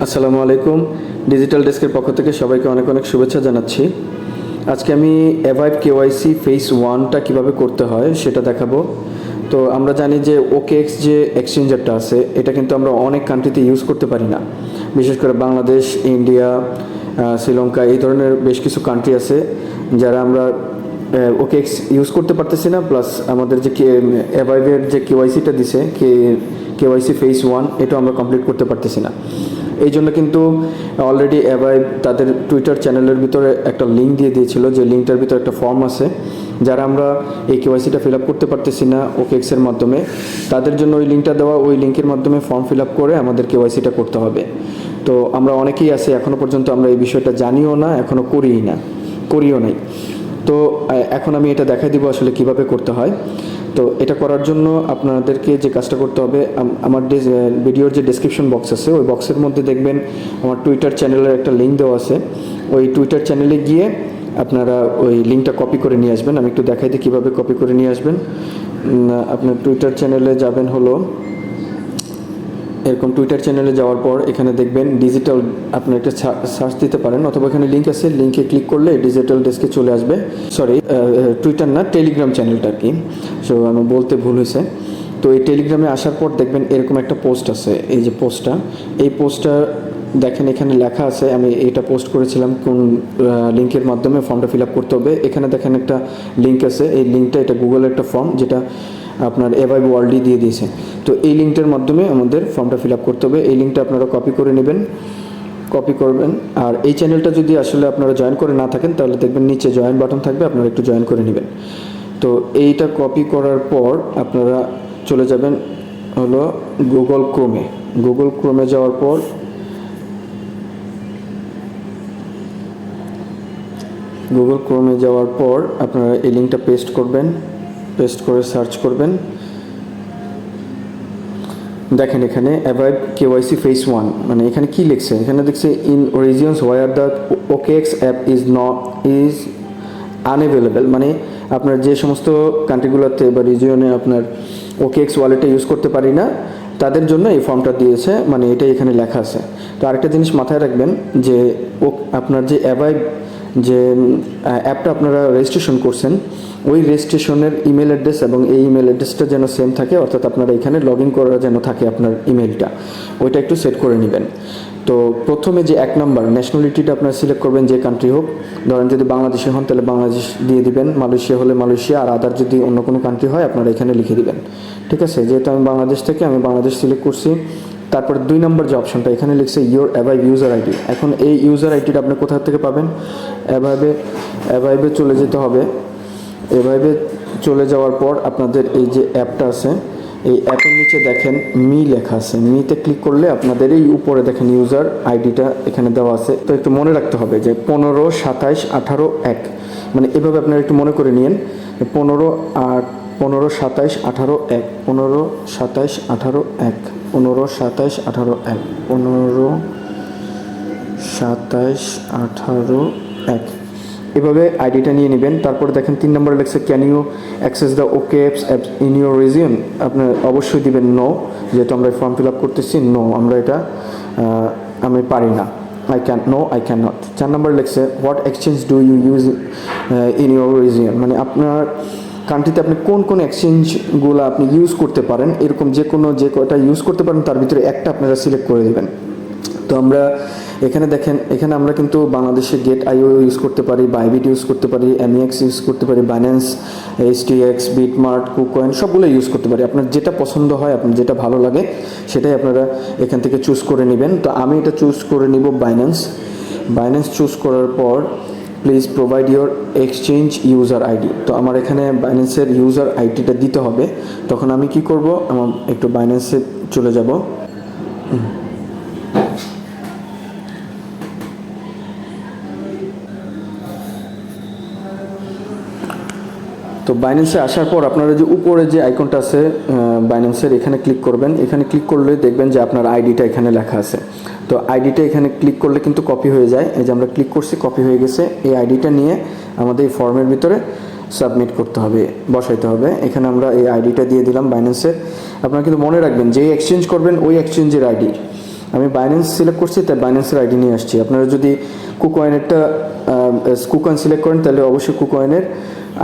আসসালামু আলাইকুম। ডিজিটাল ডেস্কের পক্ষ থেকে সবাইকে অনেক অনেক শুভেচ্ছা জানাচ্ছি। আজকে আমি অ্যাভাইভ কেওয়াইসি ফেজ ওয়ানটা কীভাবে করতে হয় সেটা দেখাবো। তো আমরা জানি যে ওকেএক্স যে এক্সচেঞ্জারটা আছে এটা কিন্তু আমরা অনেক কান্ট্রিতে ইউজ করতে পারি না, বিশেষ করে বাংলাদেশ, ইন্ডিয়া, শ্রীলঙ্কা, এই ধরনের বেশ কিছু কান্ট্রি আছে যারা আমরা ওকেএক্স ইউজ করতে পারতেছি না। প্লাস আমাদের যে অ্যাভাইভের যে কেওয়াইসিটা দিছে কেওয়াইসি ফেজ ওয়ান এটা আমরা কমপ্লিট করতে পারতেছি না। এই জন্য কিন্তু অলরেডি অ্যাভাইভ তাদের টুইটার চ্যানেলের ভিতরে একটা লিঙ্ক দিয়ে দিয়েছিল, যে লিঙ্কটার ভিতরে একটা ফর্ম আছে। যারা আমরা এই কেওয়াইসিটা ফিল আপ করতে পারতেছি না ওকেএক্সের মাধ্যমে, তাদের জন্য ওই লিঙ্কটা দেওয়া, ওই লিঙ্কের মাধ্যমে ফর্ম ফিল আপ করে আমাদের কেওয়াইসিটা করতে হবে। তো আমরা অনেকেই আছি এখনও পর্যন্ত আমরা এই বিষয়টা জানিও না, এখনও করিও নাই। তো এখন আমি এটা দেখাই দিব আসলে কিভাবে করতে হয়। তো এটা করার জন্য আপনাদেরকে যে কাজটা করতে হবে, আমার ভিডিওর যে ডেসক্রিপশন বক্স আছে ওই বক্সের মধ্যে দেখবেন আমার টুইটার চ্যানেলের একটা লিঙ্ক দেওয়া আছে। ওই টুইটার চ্যানেলে গিয়ে আপনারা ওই লিঙ্কটা কপি করে নিয়ে আসবেন। আমি একটু দেখাই দিই কীভাবে কপি করে নিয়ে আসবেন। আপনার টুইটার চ্যানেলে যাবেন, হলো এরকম টুইটার চ্যানেলে যাওয়ার পর এখানে দেখবেন ডিজিটাল, আপনি একটা সার্চ দিতে পারেন, অথবা এখানে লিঙ্ক আছে, লিঙ্কে ক্লিক করলে ডিজিটাল ডেস্কে চলে আসবে। সরি, টুইটার না, টেলিগ্রাম চ্যানেলটা আর কি। সো আমি বলতে ভুল হয়েছে। তো এই টেলিগ্রামে আসার পর দেখবেন এরকম একটা পোস্ট আছে, এই যে পোস্টটা, এই পোস্টটা দেখেন এখানে লেখা আছে। আমি এটা পোস্ট করেছিলাম কোন লিঙ্কের মাধ্যমে ফর্মটা ফিল আপ করতে হবে। এখানে দেখেন একটা লিঙ্ক আছে, এই লিঙ্কটা এটা গুগলের একটা ফর্ম, যেটা আপনার অ্যাভাইভ ওয়ার্ল্ডই দিয়ে দিয়েছে। তো এই লিঙ্কটার মাধ্যমে আমাদের ফর্মটা ফিল আপ করতে হবে। এই লিঙ্কটা আপনারা কপি করে নেবেন, কপি করবেন। আর এই চ্যানেলটা যদি আসলে আপনারা জয়েন করে না থাকেন তাহলে দেখবেন নিচে জয়েন বাটন থাকবে, আপনারা একটু জয়েন করে নেবেন। তো এইটা কপি করার পর আপনারা চলে যাবেন হলো গুগল ক্রোমে যাওয়ার পর আপনারা এই লিঙ্কটা পেস্ট করবেন, পেস্ট করে সার্চ করবেন। দেখেন এখানে অ্যাভাইভ কেওয়াইসি ফেজ ওয়ান, মানে এখানে কি লিখছে, এখানে দেখছে in regions where the OKX app is unavailable, মানে আপনার যে সমস্ত কান্ট্রিগুলোতে বা রিজিয়নে আপনার ওকেএক্স ওয়ালেটে ইউজ করতে পারি না তাদের জন্য এই ফর্মটা দিয়েছে, মানে এটাই এখানে লেখা আছে। তো আরেকটা জিনিস মাথায় রাখবেন যে আপনার যে অ্যাভাইভ যে অ্যাপটা আপনারা রেজিস্ট্রেশন করছেন ওই রেজিস্ট্রেশনের ইমেল অ্যাড্রেস এবং এই ইমেল অ্যাড্রেসটা যেন সেম থাকে, অর্থাৎ আপনারা এখানে লগ ইন করা যেন থাকে আপনার ইমেলটা, ওইটা একটু সেট করে নেবেন। তো প্রথমে যে 1 নম্বর ন্যাশনালিটিটা আপনারা সিলেক্ট করবেন, যে কান্ট্রি হোক। ধরেন যদি বাংলাদেশি হন তাহলে বাংলাদেশ দিয়ে দিবেন, মালয়েশিয়া হলে মালয়েশিয়া, আর আদার যদি অন্য কোনো কান্ট্রি হয় আপনারা এখানে লিখে দিবেন। ঠিক আছে, যেহেতু আমি বাংলাদেশ থেকে, আমি বাংলাদেশ সিলেক্ট করছি। তারপর 2 নম্বর যে অপশনটা এখানে লিখছে ইয়োর অ্যাভাইভ ইউজার আইডি। এখন এই ইউজার আইডিটা আপনি কোথা থেকে পাবেন? অ্যাভাইভে চলে যেতে হবে। অ্যাভাইভে চলে যাওয়ার পর আপনাদের এই যে অ্যাপটা আছে, এই অ্যাপের নিচে দেখেন মি লেখা আছে, মিতে ক্লিক করলে আপনাদের এই উপরে দেখেন ইউজার আইডিটা এখানে দেওয়া আছে। তো একটু মনে রাখতে হবে যে 15 27 18 1, মানে এভাবে আপনারা একটু মনে করে নিন। 15 27 18 1, 15 27 18 1, 15 27 18 1, 15 27 18 1, এভাবে আইডিটা নিয়ে নেবেন। তারপরে দেখেন 3 নম্বরে লেখছে can you access the OKX app in your region. আপনি অবশ্যই দিবেন নো, যেহেতু আমরা ফর্ম ফিল আপ করতেছি। নো, আমরা এটা আমি পারি না, আই ক্যান নট। 4 নম্বরে লেখছে what exchange do you use in your region, মানে আপনার কান্ট্রিতে আপনি কোন এক্সচেঞ্জগুলো আপনি ইউজ করতে পারেন, এরকম যে কটা ইউজ করতে পারেন তার ভিতরে একটা আপনারা সিলেক্ট করে দেবেন। তো আমরা এখানে দেখেন, এখানে আমরা কিন্তু বাংলাদেশে গেট আইও ইউজ করতে পারি, বাইবিট ইউজ করতে পারি, এমইএক্স ইউজ করতে পারি, বাইন্যান্স, এইচটিএক্স, বিটমার্ট, কুকয়েন সবগুলো ইউজ করতে পারি। আপনার যেটা পছন্দ হয়, আপনার যেটা ভালো লাগে সেটাই আপনারা এখান থেকে চুজ করে নেবেন। তো আমি এটা চুজ করে নিব বাইন্যান্স চুজ করার পর please provide your exchange user ID. তো আমার এখানে বাইন্যান্সের ইউজার আইডিটা দিতে হবে। তখন আমি কি করব, আমার একটু বাইন্যান্সে চলে যাব। তো বাইন্যান্সে আসার পর আপনারা যে উপরে যে আইকনটা আছে বাইন্যান্সের, এখানে ক্লিক করবেন। এখানে ক্লিক করলে দেখবেন যে আপনার আইডিটা এখানে লেখা আছে। তো আইডিটা এখানে ক্লিক করলে কিন্তু কপি হয়ে যায়। এই যে আমরা ক্লিক করছি, কপি হয়ে গেছে। এই আইডিটা নিয়ে আমাদের এই ফর্মের ভিতরে সাবমিট করতে হবে, বসাইতে হবে। এখানে আমরা এই আইডিটা দিয়ে দিলাম বাইন্যান্সের। আপনারা কিন্তু মনে রাখবেন যে এক্সচেঞ্জ করবেন ওই এক্সচেঞ্জের আইডি, আমি বাইন্যান্স সিলেক্ট করছি, তাই বাইন্যান্সের আইডি নিয়ে আসছি। আপনারা যদি কুকয়েনেরটা কুকয়েন সিলেক্ট করেন তাহলে অবশ্যই কুকয়েনের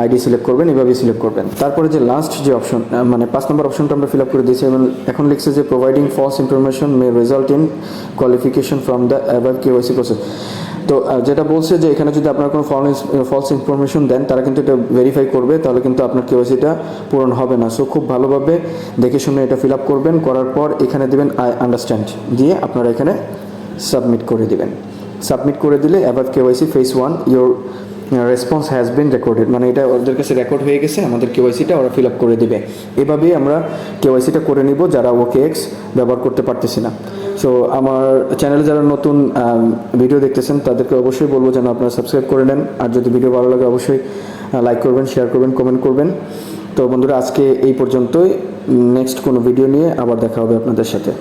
আইডি সিলেক্ট করবেন, এভাবেই সিলেক্ট করবেন। তারপরে যে লাস্ট যে অপশন, মানে 5 নম্বর অপশনটা আমরা ফিল আপ করে দিয়েছি এবং এখন লিখছে যে providing false information may result in qualification from the above KYC process. তো যেটা বলছে যে এখানে যদি আপনার কোনো ফলস ইনফরমেশন দেন তারা কিন্তু এটা ভেরিফাই করবে, তাহলে কিন্তু আপনার কেওয়াইসিটা পূরণ হবে না। সো খুব ভালোভাবে দেখে শুনে এটা ফিল আপ করবেন, করার পর এখানে দেবেন আই আন্ডারস্ট্যান্ড দিয়ে আপনারা এখানে সাবমিট করে দিবেন। সাবমিট করে দিলে অ্যাভাইভ KYC phase 1 your response has been recorded, মানে এটা ওদের কাছে রেকর্ড হয়ে গেছে, আমাদের কেওয়াইসিটা ওরা ফিল আপ করে দিবে। এভাবেই আমরা কেওয়াইসিটা করে নিব যারা ওকেএক্স ব্যবহার করতে পারতেছি না। সো আমার চ্যানেলে যারা নতুন ভিডিও দেখতেছেন তাদেরকে অবশ্যই বলবো যেন আপনারা সাবস্ক্রাইব করে নেন, আর যদি ভিডিও ভালো লাগে অবশ্যই লাইক করবেন, শেয়ার করবেন, কমেন্ট করবেন। তো বন্ধুরা আজকে এই পর্যন্তই, নেক্সট কোনো ভিডিও নিয়ে আবার দেখা হবে আপনাদের সাথে।